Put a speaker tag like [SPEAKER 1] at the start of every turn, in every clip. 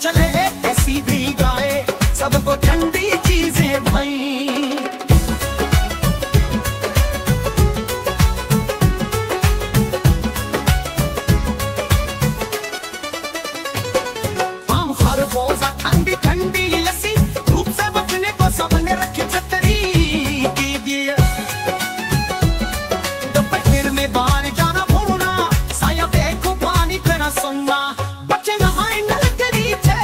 [SPEAKER 1] चले ऐसी भी गाए सबको ठंडी चीजें भाई। हम हर रोज ठंडी ठंडी लस्सी धूप से बचने को सबने रखी छतरी की दिए। दोपहर में बाहर जाना भूलना साया देखो पानी तेरा सुनना बच्चे नहाए नल के नीचे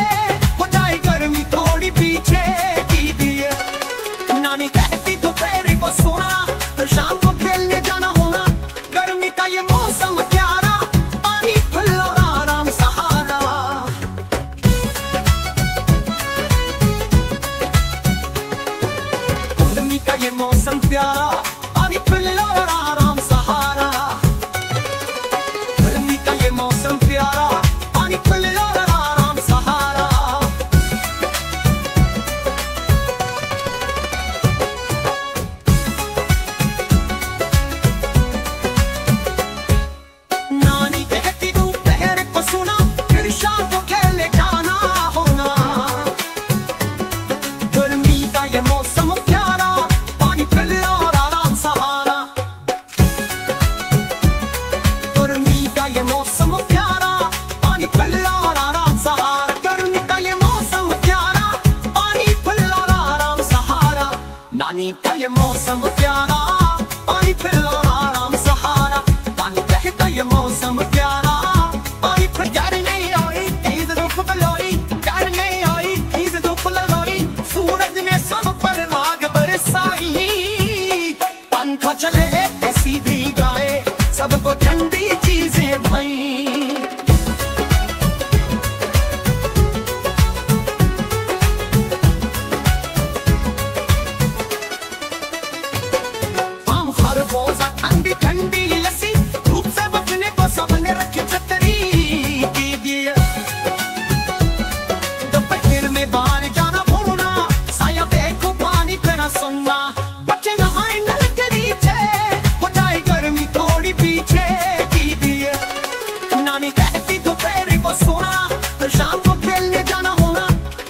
[SPEAKER 1] हो जाए गर्मी थोड़ी पीछे की दिए। नानी कहती दोपहर को सोना तो शाम को खेलने जाना होना गर्मी का ये मौसम प्यारा पानी फल और आराम सहारा। गर्मी का ये मौसम प्यारा पानी फल और आराम सहारा। गर्मी का ये मौसम प्यारा पानी फल और आराम सहारा। नानी कहती दोपहर को सुना फिर शाम को खेलने जाना होना। गर्मी का ये मौसम प्यारा पानी फल और आराम सहारा। गर्मी का ये मौसम प्यारा पानी फल और आराम सहारा। गर्मी का ये मौसम प्यारा पानी फल और आराम सहारा। नानी का ये मौसम प्यारा पानी फल और आराम सहारा। नानी कहता ये मौसम प्यारा पानी फल यार नहीं आई तेज धूप बलोई यार नहीं आई तेज धूप लगोई सूरज ने सब पर आग बरसाई। पंखा चले ऐसी भी गाए सबको ठंडी चीजें भाई। हम हर रोज ठंडी ठंडी लस्सी धूप से बचने को सबने रखी छतरी की दिए। दोपहर में बाहर जाना भूलना साया देखो पानी तेरा सुनना बच्चे नहाए नल के नीचे हो जाए गर्मी थोड़ी पीछे की दिए। नानी कहती दोपहर को सोना तो शाम को खेलने जाना होना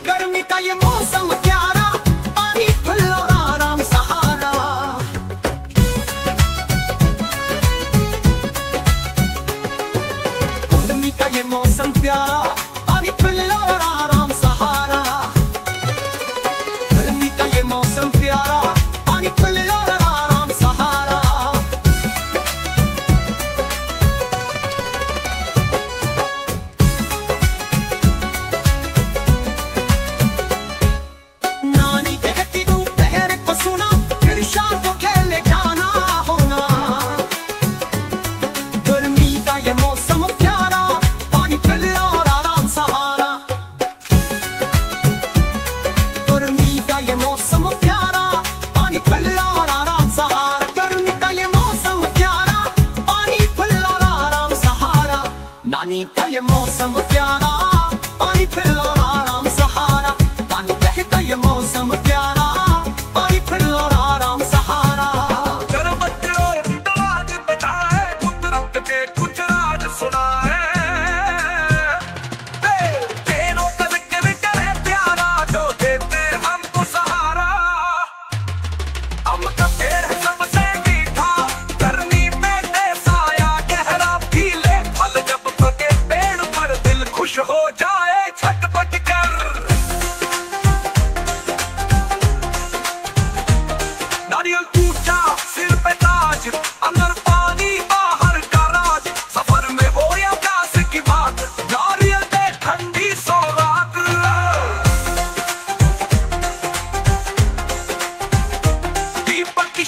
[SPEAKER 1] गर्मी का ये मौसम प्यारा पानी फल और आराम सहारा। गर्मी का ये मौसम प्यारा पानी फल और आराम सहारा। गर्मी का ये मौसम प्यारा पानी फल और आराम सहारा। नानी कहती दोपहर को सुना फिर शाम को खेलने जाना होना। गर्मी का ये मौसम प्यारा पानी फल और आराम सहारा। गर्मी का ये मौसम प्यारा पानी फल और आराम सहारा। गर्मी का ये मौसम प्यारा पानी फल और आराम सहारा। नानी का ये मौसम प्यारा पानी फल और आराम सहारा। नानी कहता ये मौसम प्यारा पानी फल और आराम सहारा।
[SPEAKER 2] चलो बच्चों दिमाग बताए कुदरत के कुछ राज सुनाए। तेनों का जिक्र करे प्यारा जो देते हमको सहारा। अम्म का पेड़ है सबसे मीठा गर्मी में दे साया गहरा पीले फल जब पके पेड़ पर दिल खुश हो जाए छटपट कर। नारियल ऊंचा सिर पे ताज अंदर पानी बाहर का राज सफर में हो या प्यास की बात नारियल दे ठंडी सौगात। दीपक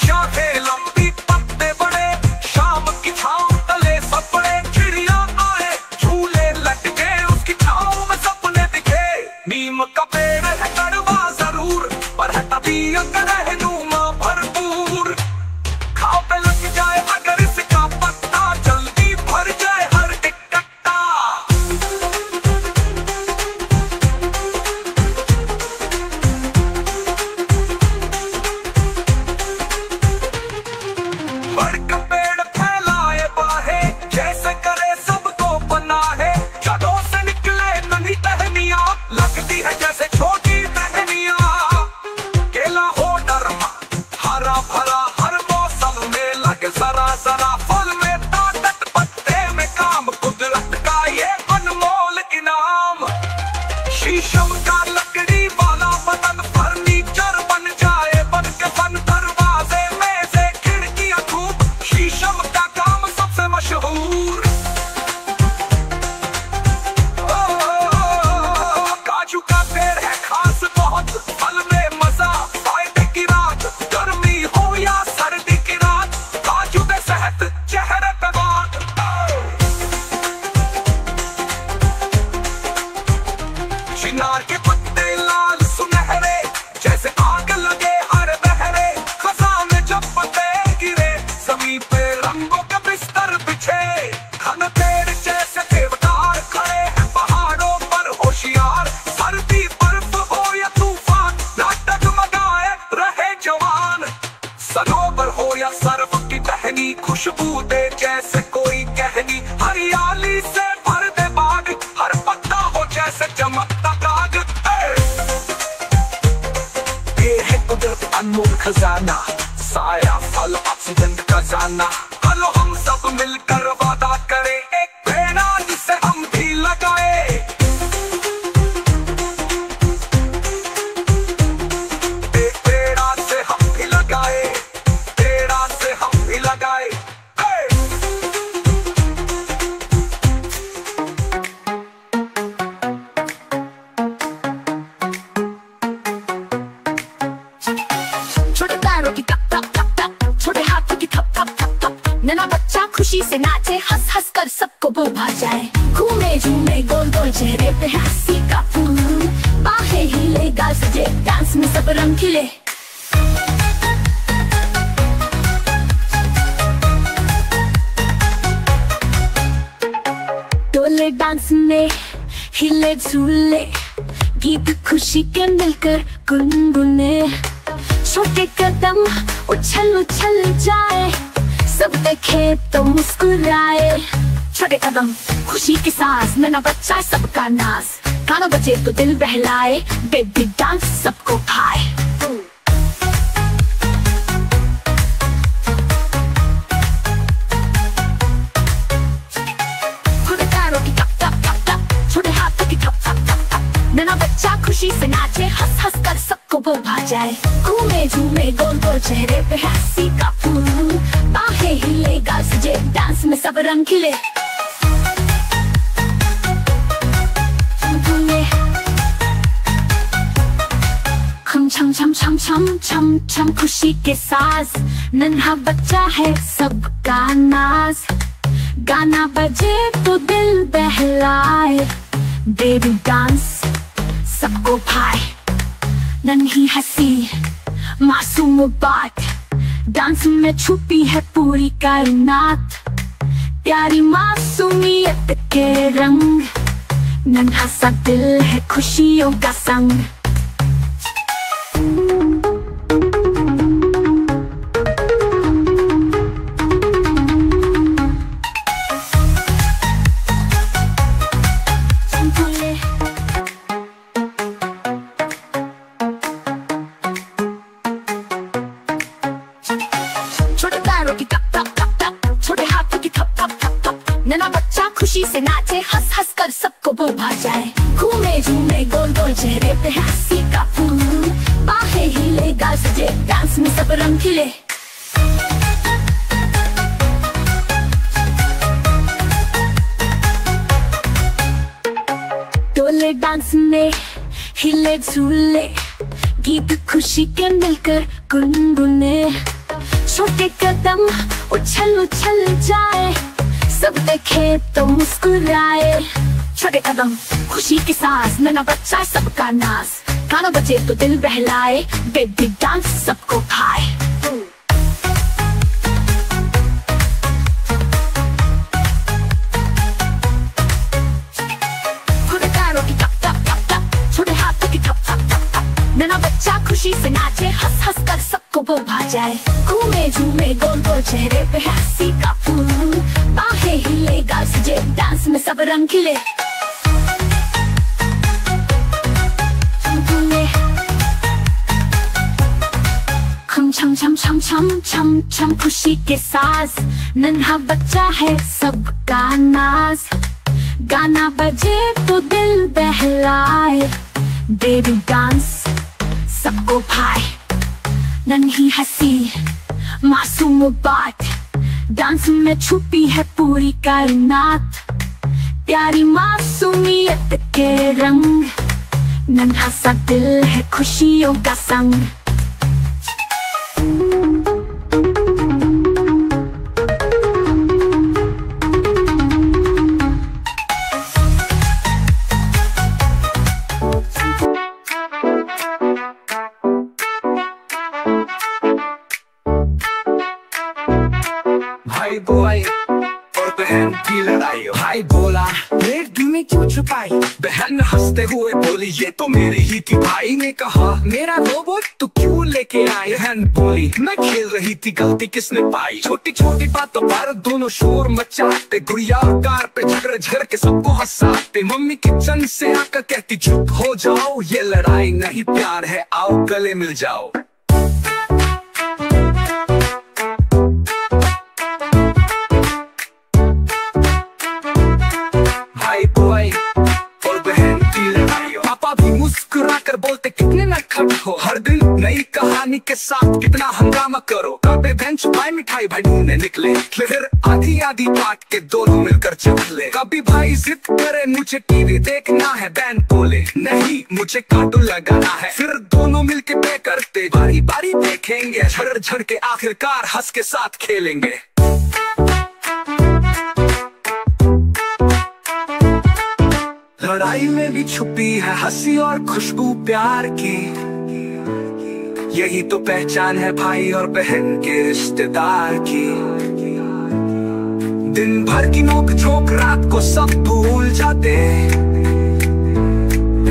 [SPEAKER 2] खुशबू दे जैसे कोई कहनी, हरियाली से भर दे बाग, हर पत्ता हो जैसे चमकता दाग। ये है कुदरत अनमोल खजाना, साया फल ऑक्सीजन खजाना। चलो हम सब मिलकर वादा करें, एक प्रेरणा जिसे हम भी लगाए। एक प्रेरणा से हम भी लगाए, प्रेरणा से हम भी लगाए।
[SPEAKER 3] छोटे पैरों की टप टप टप टप, छोटे हाथों की थप थप थप थप, नन्हा बच्चा खुशी से नाचे, हंस हंस कर सबको भुला जाए। घूमे झूमे गोल गोल चेहरे पे हंसी का फूल, बाहें हिले गाल सजे, डांस में सब रंग खिले। डोले डांस में हिले झूले, गीत खुशी के मिलकर गुनगुने। छोटे कदम उछल उछल जाए, सब देखे तो मुस्कुराए। छोटे कदम खुशी की सांस, नन्हा बच्चा सबका नाज, गाना बजे तो दिल बहलाए, बेबी डांस सबको भाए। छोटे पैरों की टप टप टप टप, छोटे हाथों की थप थप थप थप, नन्हा बच्चा खुशी से नाचे, हंस हंस कर सबको भुला जाए। घूमे झूमे गोल गोल चेहरे पे हंसी का फूल, बाहें हिले गाल सजे, डांस में सब रंग खिले। खम छम छम छम छम छम छम खुशी के साज, नन्हा बच्चा है सबका नाज, गाना बजे तो दिल बहलाए, बेबी डांस सबको भाए। नन्ही हंसी मासूम बात, डांस में छुपी है पूरी कायनात, प्यारी मासूमियत के रंग, नन्हा सा दिल है खुशियों का संग। छोटे पैरों की टप टप टप टप, छोटे हाथों की थप थप थप थप, नन्हा बच्चा खुशी से नाचे, हंस हंस कर सबको भुला जाए। घूमे झूमे गोल गोल चेहरे पे हंसी का फूल, बाहें हिले गाल सजे, डांस में सब रंग खिले। डोले डांस में हिले झूले, गीत खुशी के मिलकर गुनगुने। छोटे कदम उछल उछल जाए, सब देखे तो मुस्कुराए। छोटे कदम खुशी की सांस, नन्हा बच्चा सबका नाज, गाना बजे तो दिल बहलाए, बेबी डांस सबको भाए। छोटे पैरों की टप टप टप टप, छोटे हाथों की थप थप थप थप, नन्हा बच्चा खुशी से नाचे, हंस हंस कर सबको भुला जाए। घूमे झूमे गोल गोल चेहरे पे हंसी का फूल, बाहें हिले गाल सजे, डांस में सब रंग खिले। खम छम छम छम छम छम छम खुशी के साज, नन्हा बच्चा है सबका नाज, गाना बजे तो दिल बहलाए, बेबी डांस सबको भाए। नन्ही हंसी मासूम बात, डांस में छुपी है पूरी कायनात, प्यारी मासूमियत के रंग, नन्हा सा दिल है खुशियों का संग।
[SPEAKER 2] भाई बोला और बहन की लड़ाई, भाई बोला
[SPEAKER 3] रेड में
[SPEAKER 2] क्यों छुपाई? बहन हंसते हुए बोली ये तो मेरी ही थी। भाई ने कहा मेरा रोबोट तू क्यों लेके आई? बहन बोली मैं खेल रही थी, गलती किसने पाई? छोटी छोटी बातों पर दोनों शोर मचाते, गुड़िया कार पे झगड़ झगड़ के सबको हंसाते। मम्मी किचन से आकर कहती चुप हो जाओ, ये लड़ाई नहीं प्यार है, आओ गले मिल जाओ। भाई बॉय और बहन की लड़ाई। पापा भी मुस्कुरा कर बोलते कितने नटखट हो, हर दिन नई कहानी के साथ कितना हंगामा करो। कभी बेंच पाए मिठाई भाई ढूंढने निकले, फिर आधी आधी बांट के दोनों मिलकर चख ले। कभी भाई जिद करे मुझे टीवी देखना है, बहन बोले नहीं मुझे कार्टून लगाना है। फिर दोनों मिलके पे करते बारी बारी देखेंगे, झड़ झड़ के आखिरकार हंस के साथ खेलेंगे। लड़ाई में भी छुपी है हंसी और खुशबू प्यार की, यही तो पहचान है भाई और बहन के रिश्तेदार की। दिन भर की नोक झोंक रात को सब भूल जाते,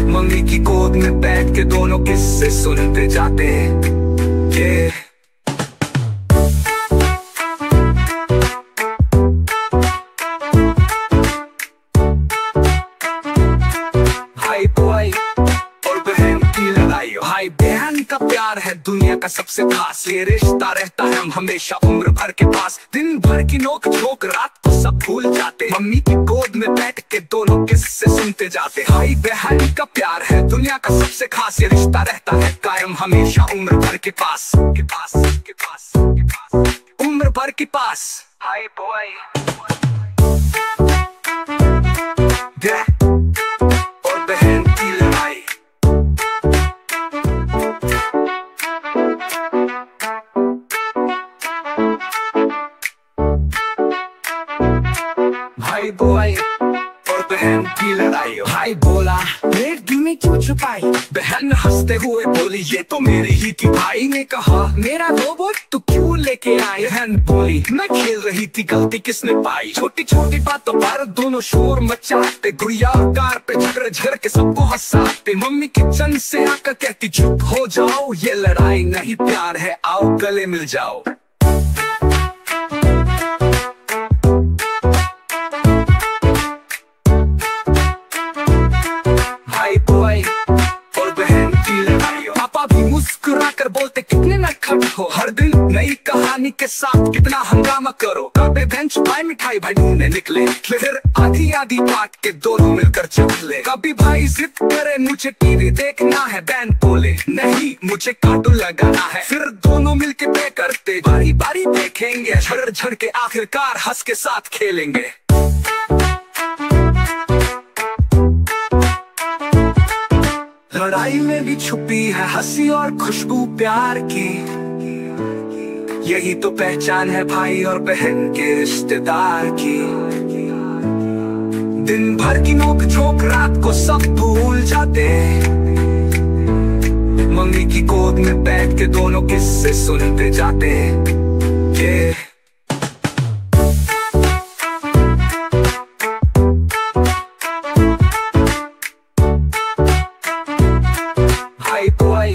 [SPEAKER 2] मम्मी की गोद में बैठ के दोनों किस्से सुनते जाते। ये भाई बॉय और बहन की लड़ाई। भाई बहन का प्यार है दुनिया का सबसे खास, ये रिश्ता रहता है हम हमेशा उम्र भर के पास। दिन भर की नोक झोंक रात को सब भूल जाते, मम्मी की गोद में बैठ के दोनों किस्से सुनते जाते। भाई बहन का प्यार है दुनिया का सबसे खास, ये रिश्ता रहता है कायम हमेशा उम्र भर के पास, के पास, के पास, के पास, उम्र भर के पास। भाई बॉय और बहन की लड़ाई। भाई बॉय और बहन की लड़ाई। भाई बोला रेड में क्यों छुपाई? बहन हंसते हुए बोली ये तो मेरी ही थी। भाई ने कहा मेरा रोबोट तू क्यों लेके आई? बहन बोली मैं खेल रही थी, गलती किसने पाई? छोटी छोटी बातों पर दोनों शोर मचाते, गुड़िया कार पे झगड़ झगड़ के सबको हंसाते। मम्मी किचन से आकर कहती चुप हो जाओ, ये लड़ाई नहीं प्यार है, आओ गले मिल जाओ। भाई बॉय और बहन की लड़ाई। पापा भी मुस्कुरा कर बोलते कितने नटखट हो, हर दिन नई कहानी के साथ कितना हंगामा करो। कभी बेंच पाए मिठाई भाई ढूंढने निकले, फिर आधी आधी बांट के दोनों मिलकर चख ले। कभी भाई जिद करे मुझे टीवी देखना है, बहन बोले नहीं मुझे कार्टून लगाना है। फिर दोनों मिलके पे करते बारी बारी देखेंगे, झड़ झड़ के आखिरकार हंस के साथ खेलेंगे। लड़ाई में भी छुपी है हंसी और खुशबू प्यार की, यही तो पहचान है भाई और बहन के रिश्तेदार की। दिन भर की नोक झोंक रात को सब भूल जाते, मम्मी की गोद में बैठ के दोनों किस्से सुनते जाते। ये भाई बॉय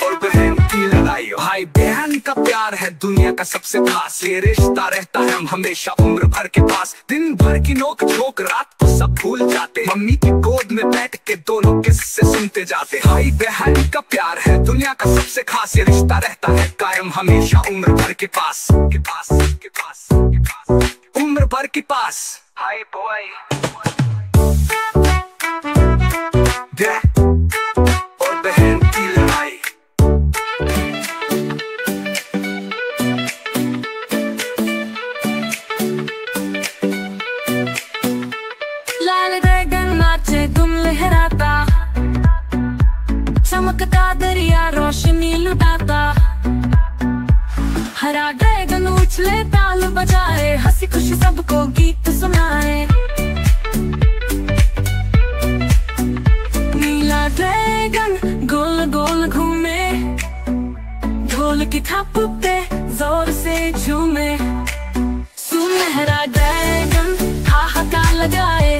[SPEAKER 2] और बहन की लड़ाई। भाई बहन का प्यार है दुनिया का सबसे खास, ये रिश्ता रहता है हम हमेशा उम्र भर के पास। दिन भर की नोक झोंक रात को सब भूल जाते, मम्मी की गोद में बैठ के दोनों किस्से सुनते जाते। भाई बहन का प्यार है दुनिया का सबसे खास, ये रिश्ता रहता है कायम हमेशा उम्र भर के पास, के पास, के पास, के पास, उम्र भर के पास। भाई बॉय और बहन की लड़ाई।
[SPEAKER 3] लाल ड्रैगन नाचे धुम लहराता, चमकता दरिया रोशनी लुटाता। हरा ड्रैगन उछले ताल बजाए, हंसी खुशी सबको गीत सुनाए। नीला ड्रैगन गोल गोल घूमे, ढोल की थाप पे जोर से झूमे। सुनहरा ड्रैगन हाहाकार लगाए,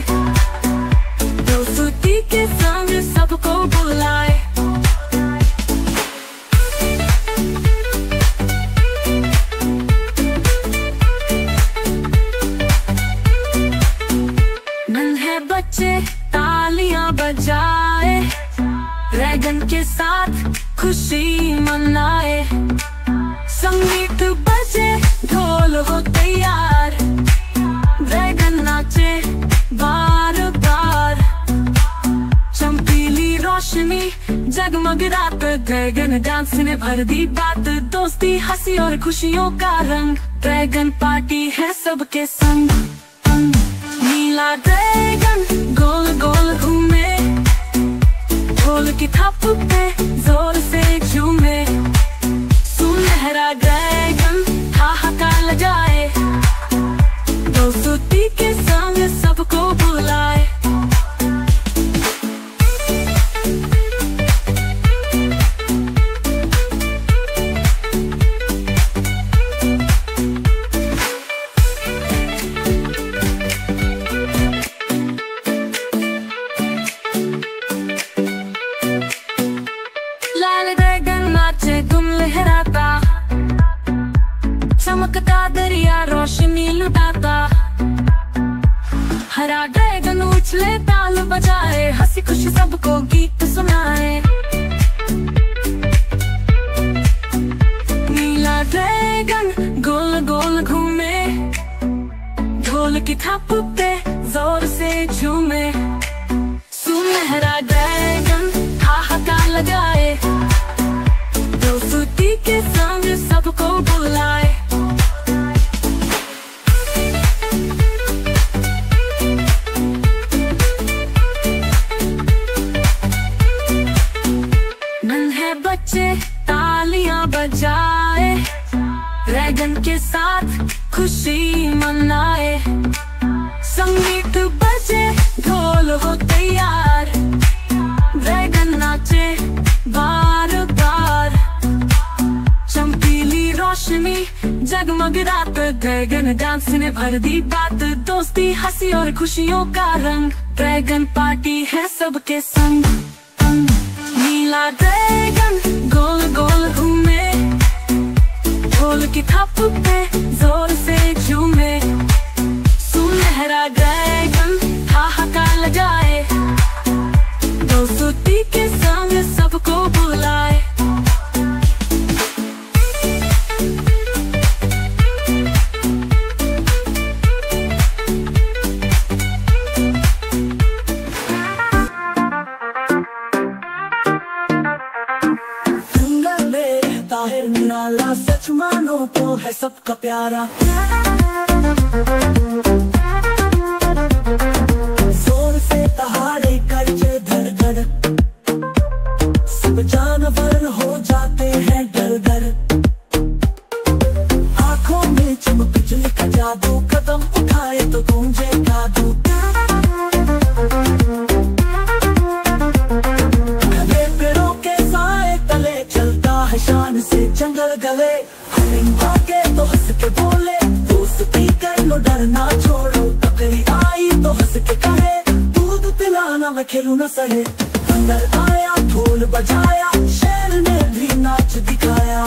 [SPEAKER 3] के साथ खुशी मनाए। संगीत बजे ढोल हो तैयार, ड्रैगन नाचे बार बार। चमकीली रोशनी जगमग रात, ड्रैगन डांस ने भर दी बात। दोस्ती हंसी और खुशियों का रंग, ड्रैगन पार्टी है सबके संग। नीला ड्रैगन गोल गोल घूमे, ढोल की थप पे जोर से झूमे। सुनहरा ड्रैगन हाहाकार लगाए, दोस्ती के संग सबको बुलाए। लाल ड्रैगन नाचे धूम लहराता, चमकता दरिया रोशनी लुटाता। हरा ड्रैगन उछले ताल बजाए, हंसी खुशी सबको गीत सुनाए। नीला ड्रैगन गोल गोल घूमे, ढोल की थप पे जोर से झूमे। सुनहरा ड्रैगन हाहाकार लगाए, दोस्ती के संग सबको बुलाए। नन्हे बच्चे तालियां बजाए, ड्रैगन के साथ खुशी मनाए। संगीत बजे ढोल हो तैयार, ड्रैगन नाचे बार बार। चमकीली रोशनी जगमग रात, ड्रैगन डांस ने भर दी बात। दोस्ती हंसी और खुशियों का रंग, ड्रैगन पार्टी है सबके संग। नीला ड्रैगन गोल गोल घूमे, ढोल की थप पे जोर से झूमे। सुनहरा ड्रैगन हाहाकार लगाए, दोस्ती के संग सबको बुलाए। जंगल में रहता है निराला, सच मानो तो है सबका प्यारा। जोर से दहाड़े करके धड़ धड़, सब जानवर हो जाते हैं डर डर। आंखों में चमक बिजली का जादू, कदम उठाए तो गूंजे जादू। पेड़ों के साए तले चलता है शान से जंगल गले। हरिण भागे तो हंस के बोले, दोस्ती कर लो डरना छोड़ो। तकली आई तो हंस के कहे, दूध पिलाना मैं खेलूं न सहे। अंदर आया ढोल बजाया, शेर ने भी नाच दिखाया।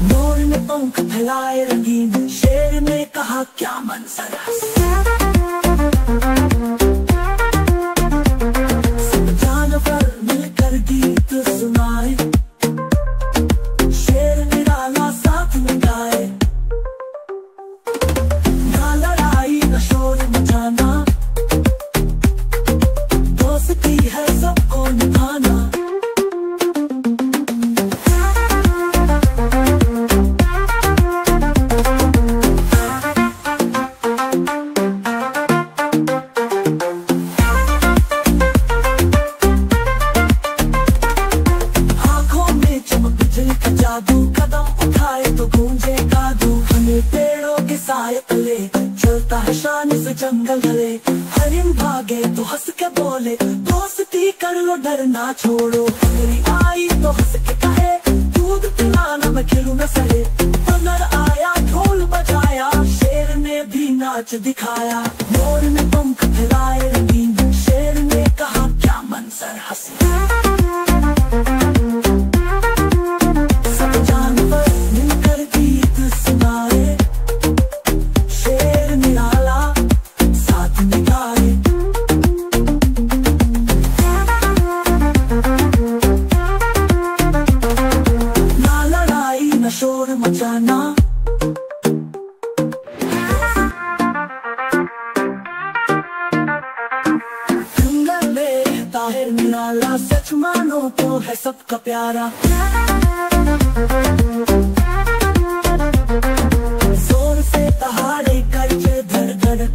[SPEAKER 3] मोर ने पंख फैलाए रंगीन, शेर ने कहा क्या मंजर है। सब जानवर मिलकर गीत सुनाए, शेर निराला साथ में गाए। ना लड़ाई न शोर मचाना, दोस्ती है सबको निभाना। आंखों में चमक बिजली का जादू, कदम उठाए तो गूंजे जादू। हमें पेड़ों के साए तले चलता है शान से जंगल गले। हरिण भागे तो हंस के बोले, दोस्ती कर लो डरना छोड़ो। मेरी आई तो हंस के कहे, दूध पिलाना मैं खेलूं न सहे। अंदर आया ढोल बजाया, शेर ने भी नाच दिखाया। मोर ने पंख फैलाए रंगीन, शेर ने कहा क्या मंजर हंसी। सब जानवर मिलकर गीत सुनाए, शेर निराला साथ में गाए।
[SPEAKER 1] तो है सबका प्यारा। जोर से दहाड़े करके धड़ धड़,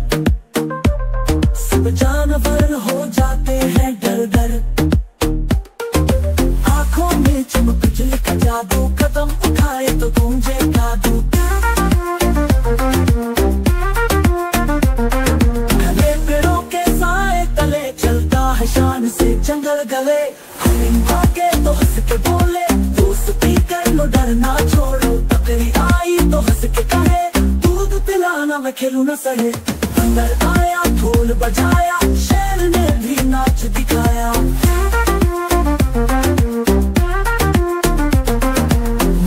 [SPEAKER 1] सब जानवर हो जाते हैं डर डर। आंखों में चमक बिजली का जादू, कदम उठाए तो गूंजे जादू। घने पेड़ों के साए तले चलता है शान से जंगल गले। हरिन भागे तो हंस के बोले, दोस्ती कर लो डरना छोड़ो। बकरी आई तो हंस के कहे, दूध पिलाना मैं खेलूं न सहे। अंदर आया ढोल बजाया, शेर ने भी नाच दिखाया।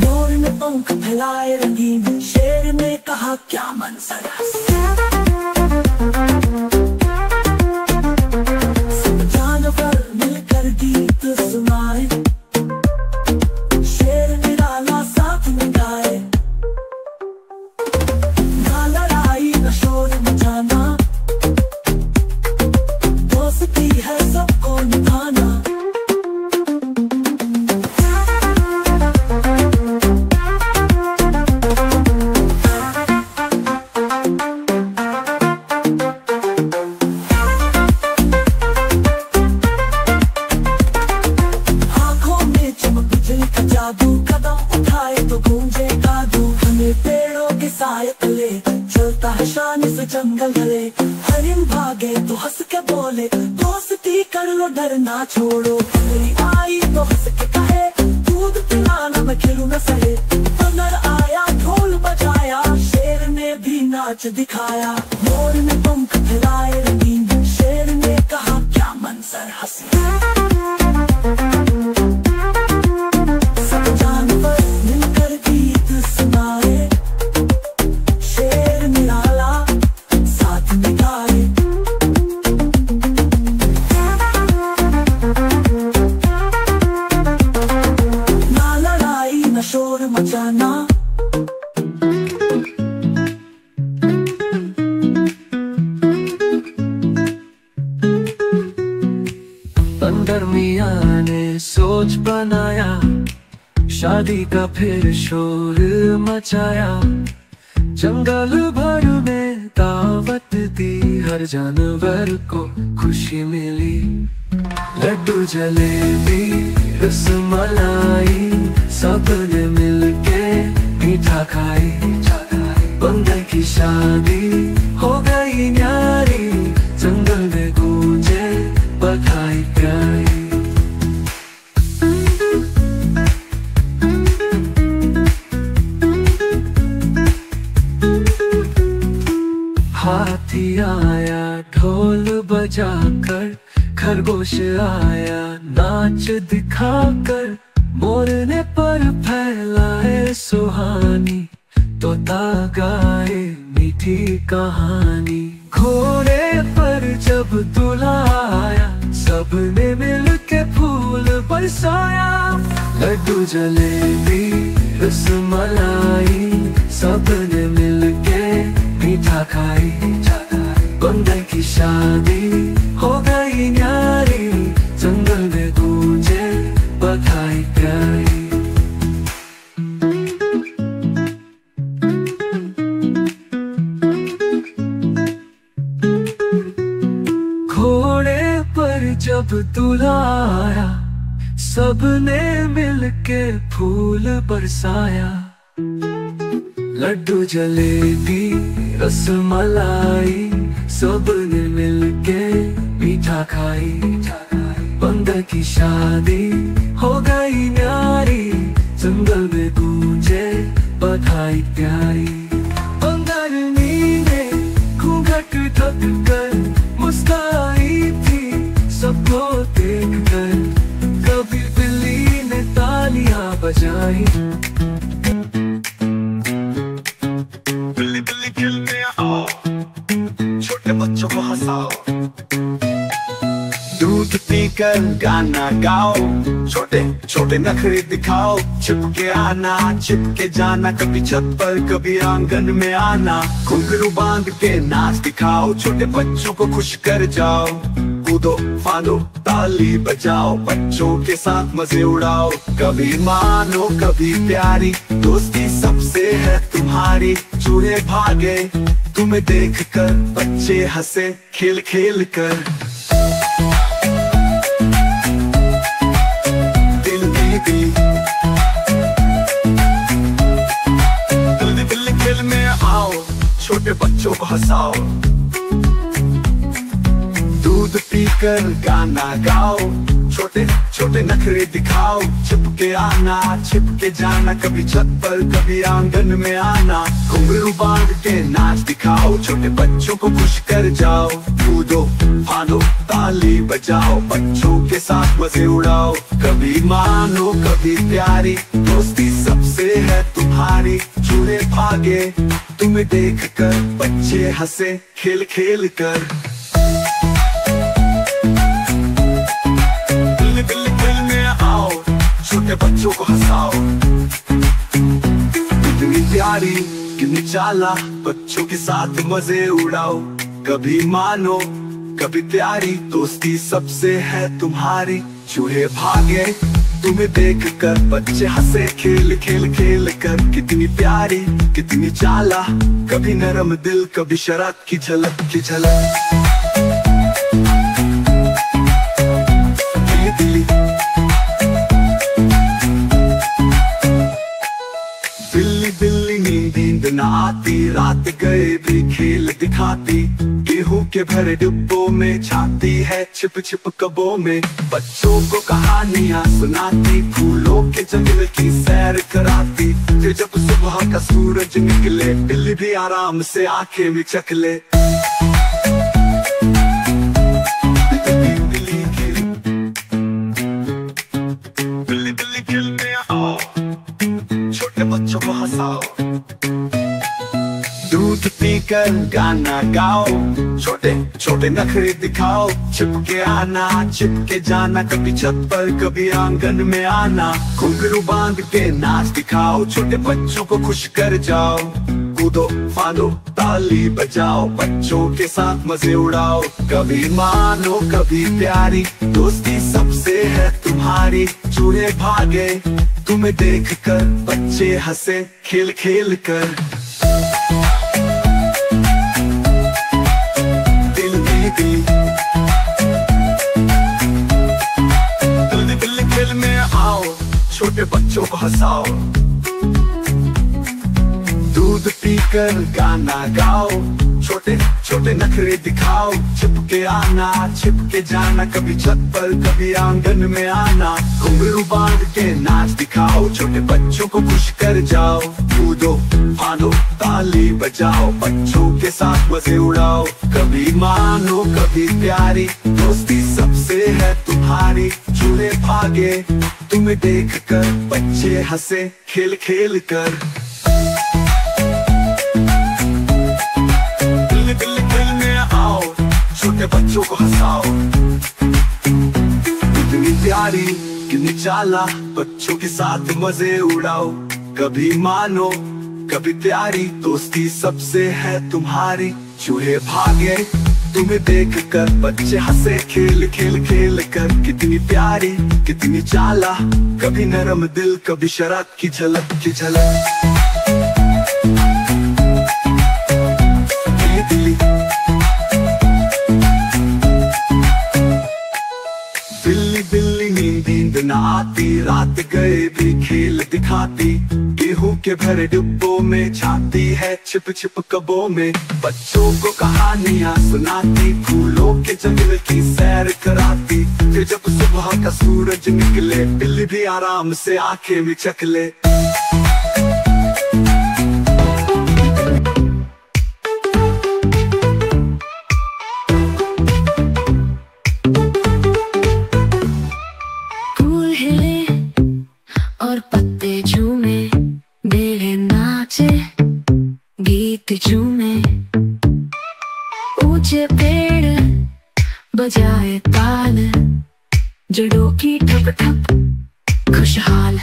[SPEAKER 1] मोर ने पंख फैलाए रंगीन, शेर ने कहा क्या मंजर है। सब जानवर मिलकर गीत सुनाए, शेर निराला साथ में गाए। ना लड़ाई न शोर मचाना, दोस्ती है सबको निभाना। आंखों में चमक बिजली का जादू, कदम उठाए तो गूंजे जादू। हमें पेड़ों के साए तले चलता है शान से जंगल गले। हरिन भागे तो हंस के बोले, दोस्ती कर लो डरना छोड़ो। बकरी आई तो हंस के कहे, दूध पिलाना मैं खेलूं न सहे। अंदर आया ढोल बजाया, शेर ने भी नाच दिखाया। मोर ने पंख फैलाए रंगीन, शेर ने कहा क्या मंजर हंसी। सब जानवर मिलकर गीत सुनाए, शेर निराला साथ में गाए। ना लड़ाई न शोर मचाना,
[SPEAKER 2] अंदर मियां ने सोच बनाया, शादी का फिर शोर मचाया। जंगल भर में दावत दी, हर जानवर को खुशी मिली। लड्डू जलेबी रसमलाई, सबने मिलके मीठा खाई। बंदर की शादी हो गई न्यारी, जंगल में गूंजे बधाई प्यारी। हाथी आया ढोल बजाकर, खरगोश आया नाच दिखाकर। मोर ने पर फैलाए सुहानी, तोता गाए मीठी कहानी। घोड़े पर जब दूल्हा आया, सबने मिलके फूल बरसाया। लड्डू जलेबी रसमलाई, सबने मिलके मीठा खाई। बंदर की शादी हो गई न्यारी, जंगल में गूंजे बधाई प्यारी। घोड़े पर जब दूल्हा आया, सबने मिलके फूल बरसाया। लड्डू जलेबी रसमलाई, सबने मिलके मीठा खाई। बंदर की शादी हो गई न्यारी, जंगल में गूंजे बधाई प्यारी। बंदरनी ने घूंघट ढक कर मुस्कुराई थी, सबको देख कर। कभी बिल्ली ने तालियां बजाई। बिल्ली बिल्ली खेलने आओ, छोटे बच्चों को हंसाओ। दूध पीकर गाना गाओ, छोटे छोटे नखरे दिखाओ। छिपके आना छिपके जाना, कभी छत पर कभी आंगन में आना। घुंघरू बांध के नाच दिखाओ, छोटे बच्चों को खुश कर जाओ।
[SPEAKER 1] कूदो फानो ताली बजाओ, बच्चों के साथ मजे उड़ाओ। कभी मानो कभी प्यारी दोस्ती सबसे है तुम्हारी। चूहे भागे तुम्हें देख कर, बच्चे हंसे खेल खेल कर। दिल दिल में आओ, छोटे बच्चों को हंसाओ। दूध पीकर गाना गाओ, छोटे छोटे नखरे दिखाओ। छिपके आना छिपके जाना, कभी छत पर कभी आंगन में आना। घुंघरू बांध के नाच दिखाओ, छोटे बच्चों को खुश कर जाओ। कूदो फानो ताली बजाओ, बच्चों के साथ मजे उड़ाओ। कभी मानो कभी प्यारी दोस्ती सबसे है तुम्हारी। चूहे भागे तुम्हें देख कर, बच्चे हंसे खेल खेल कर। दिल में आओ, छोटे बच्चों को हंसाओ। कितनी प्यारी कितनी चाला, बच्चों के साथ मजे उड़ाओ। कभी मानो कभी प्यारी दोस्ती सबसे है तुम्हारी। चूहे भागे तुम्हें देख कर, बच्चे हंसे खेल खेल खेल कर। कितनी प्यारी कितनी चाला, कभी नरम दिल कभी शरारत की झलक की झलक। बिल्ली नींद न आती, रात गए भी खेल दिखाती। गेहूं के भरे डिब्बों में छाती है छिप छिप कबों में। बच्चों को कहानियां सुनाती, फूलों के जंगल की सैर कराती। फिर जब सुबह का सूरज निकले, बिल्ली भी आराम से आंखें मिचक ले। बिल्ली खेलने आओ, छोटे बच्चों को हंसाओ। दूध पीकर गाना गाओ, छोटे छोटे नखरे दिखाओ। छिपके आना छिपके जाना, कभी छत पर कभी आंगन में आना। घुंघरू बांध के नाच दिखाओ, छोटे बच्चों को खुश कर जाओ। कूदो फानो ताली बजाओ, बच्चों के साथ मजे उड़ाओ। कभी मानो कभी प्यारी दोस्ती सबसे है तुम्हारी। चूहे भागे तुम्हें देख कर, बच्चे हंसे खेल खेल कर। दिल में आओ, छोटे बच्चों को हंसाओ। दूध पीकर गाना गाओ, छोटे छोटे नखरे दिखाओ। छिपके आना छिपके जाना, कभी छत पर कभी आंगन में आना। घुंघरू बांध के नाच दिखाओ, छोटे बच्चों को खुश कर जाओ। कूदो फानो ताली बजाओ, बच्चों के साथ मजे उड़ाओ। कभी मानो कभी प्यारी दोस्ती सबसे है तुम्हारी। चूहे भागे तुम्हें देख कर, बच्चे हंसे खेल खेल कर। दिल में आओ, छोटे बच्चों को हंसाओ। कितनी प्यारी कितनी चाला, बच्चों के साथ मजे उड़ाओ। कभी मानो कभी प्यारी दोस्ती सबसे है तुम्हारी। चूहे भागे तुम्हें देख कर, बच्चे हंसे खेल खेल खेल कर। कितनी प्यारी कितनी चाला, कभी नरम दिल कभी शरारत की झलक की झलक। बिल्ली नींद न आती, रात गए भी खेल दिखाती। गेहूं के भरे डिब्बों में छाती है छिप छिप कबों में। बच्चों को कहानियां सुनाती, फूलों के जंगल की सैर कराती। फिर जब सुबह का सूरज निकले, बिल्ली भी आराम से आंखें मिचक ले।
[SPEAKER 3] और पत्ते झूमे, बेले नाचे, गीत झूमे। ऊंचे पेड़ बजाए ताल, जड़ों की ठप ठप खुशहाल।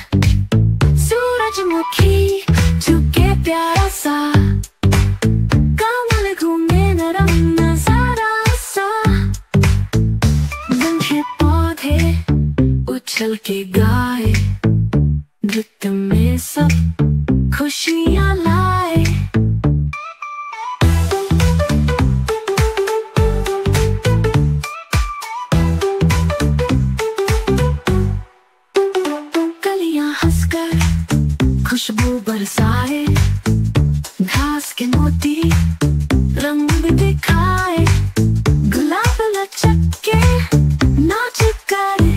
[SPEAKER 3] सूरजमुखी झुके प्यारा सा, कमल घूमे नरम नजारा सा। के गाए, नृत्य में सब खुशियाँ लाए। कलियां हंसकर खुशबू बरसाए, घास के मोती रंग भी दिखाए, गुलाब लचक के नाच करे,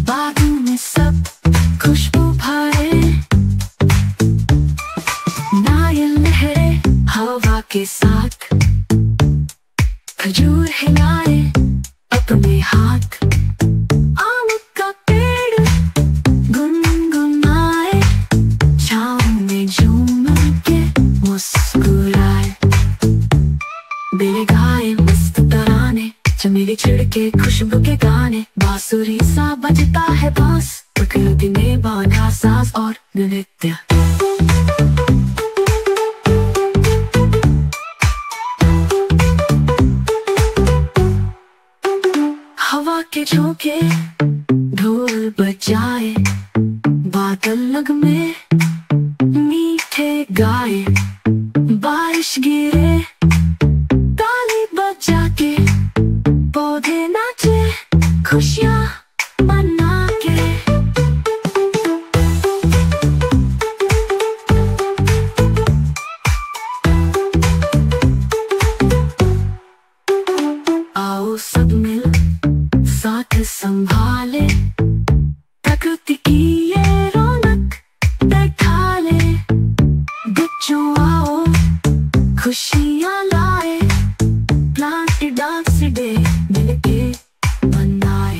[SPEAKER 3] बागों में सब खुशबू भरे। नारियल लहरे हवा के साथ, खजूर हिलाए अपने हाथ, आम का पेड़ गुनगुनाए, छाँव में झूम के मुस्कुराए। बेले गाए मस्त तराने, चमेली छिड़के खुशबू के गाने, बांसुरी सा बजता है बांस, प्रकृति ने बांधा सांस और नृत्य। हवा के झोंके ढोल बजाए, बादल लग में मीठे गाए, बारिश गिरे ताली बजा के, पौधे नाचे खुशियाँ मना के। आओ सब मिल साथ संभाले, प्रकृति की ये रौनक बैठा ले। बच्चों आओ खुशियाँ लाए, प्लांट डांस डे मिलके मनाए।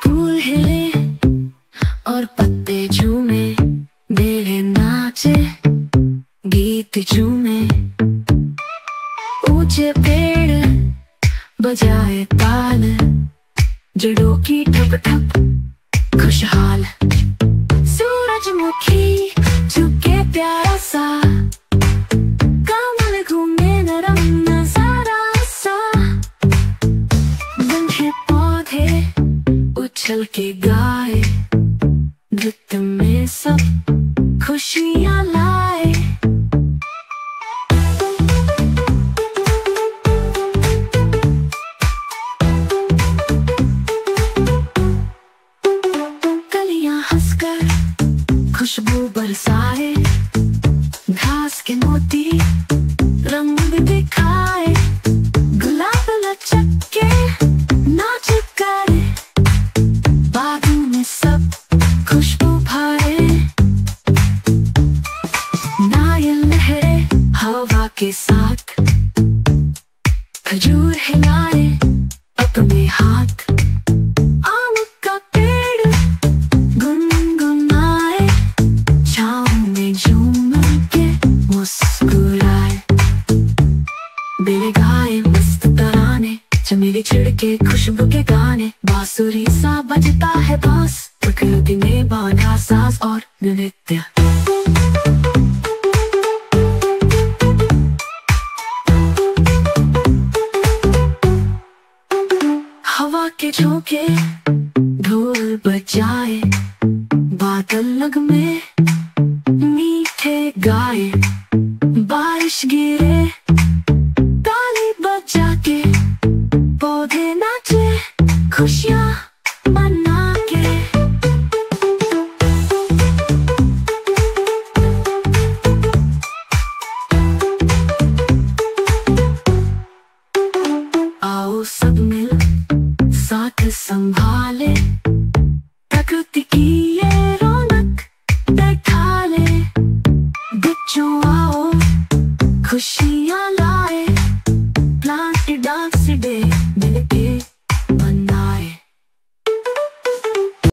[SPEAKER 3] फूल हिले और पत्ते झूमे, बेले नाचे गीत झूमे, ऊंचे पेड़ बजाए ताल, जड़ों की ठप ठप खुशहाल। सूरजमुखी झुके प्यारा सा, कमल घूमे नरम नजारा सा, बंधे पौधे उछल के गाए, नृत्य में सब खुशियाँ लाए। कलियां हंसकर खुशबू बरसाए, घास के मोती रंग भी दिखाए, गुलाब लचक के नाच करे, बागों में सब खुशबू भरे। नारियल लहरे हवा के साथ, खजूर हिलाए अपने हाथ, आम का पेड़ गुनगुनाए, छाँव में झूम के मुस्कुराए। बेले गाए मस्त तराने, चमेली छिड़के खुशबू के गाने, बांसुरी सा बजता है बांस, प्रकृति ने बांधा सांस और नृत्य। हवा के झोंके ढोल बजाए, बादल लग में मीठे गाए, बारिश गिरे ताली बजा के, पौधे नाचे खुशियाँ मना के। आओ सब मिल साथ संभाले, प्रकृति की